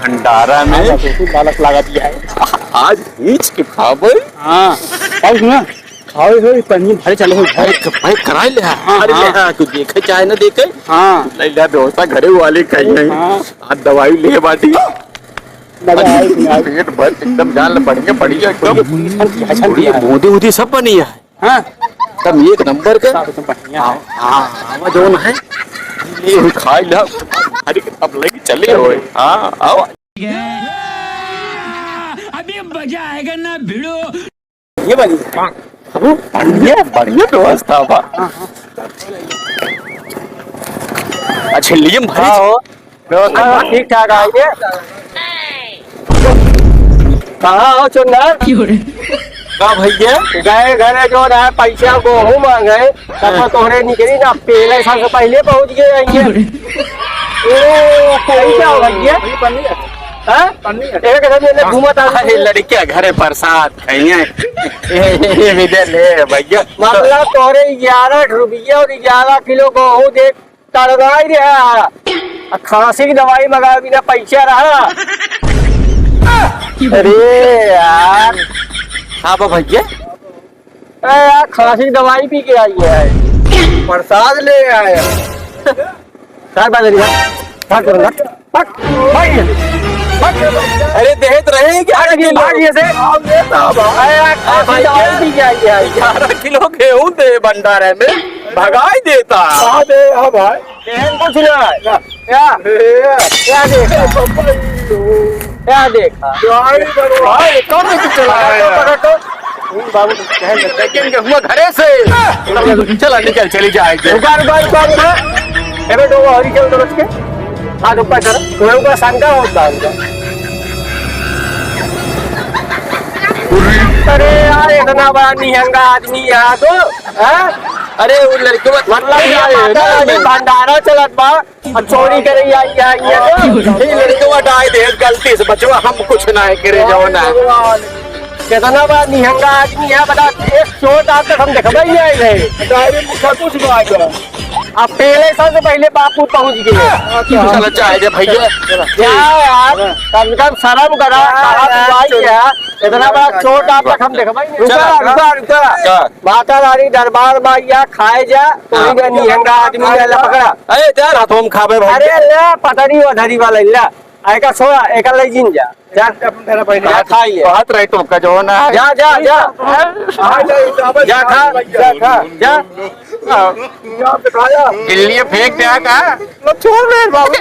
भंडारा में बालक लगा दिया है आज खींच के खाबे। हाँ और सुना खाओ हो पन्नी भारी चले हो भाई भाई कराई ले अरे ले तू देखे चाहे ना देखे हाँ ले ले व्यवस्था घरे वाले कहीं हाँ आज दवाई ले बाटी लगा है पेट भर एकदम जान बढ़िया बढ़िया एकदम ये बूंदी वूंदी सब बनी है हाँ एकदम एक नंबर के बढ़िया हाँ हाँ आवा जो है ये खाई ला अरे अब लगी चले होए हाँ आओ अभी मजा आएगा ना भिड़ो। ये वाली बढ़िया बढ़िया व्यवस्था बा अच्छा लिए भाई व्यवस्था ठीक ठाक आएंगे कहाँ हो चुनार का भैया गए घरे जो है पैसा गेहूँ मांगे तब तोहरे निकली ना पहले साल से पहले पहुँच गए आएंगे क्या हो भैया घूमत अरे लड़किया घरे प्रसाद खाइए विदे ले भैया मतलब तोहरे 11 रुपया और 11 किलो गेहूँ देख तड़गा ही रहा खांसी की दवाई मंगा बिना पैसा रहा अरे यार हाँ भैया अरे यार खांसी की दवाई पी के आई है प्रसाद ले आए अरे देहत रहे क्या 11 किलो गेहूं दे भंडारे में भगाई देता कुछ ना क्या देखा बाबू लेकिन गेहूं घरे से चला निकल चली जाएगी हाँ रुपया सर तुम्हें ऊपर शंका होता है अरे यार इतना बड़ा निहंगा आदमी यहाँ तो अरे वो लड़के मतलब भंडारा चलत बा और चोरी करे लड़के डाय दे गलती से बचवा हम कुछ ना करे जाओ ना कितना बड़ा निहंगा आदमी है बता एक चोट आज तक हम देखा ही नहीं रहे कुछ अब पहले सबसे पहले बापू पहुंच गए चलो चाहे भैया यार कम कम शर्म करा इतना बड़ा चोट आप तक हम देखा माता रानी दरबार माइया खाए जा तो निहंगा आदमी पकड़ा अरे जा हाथों में खावे अरे ले पटरी वधरी वाला ला आएगा सोया एक ले जिन जा जा खाइए हाथ रहे तो का जो ना जा जा जा जा खा जा गिल्ली फेंक दिया का छोड़ रहे बाबू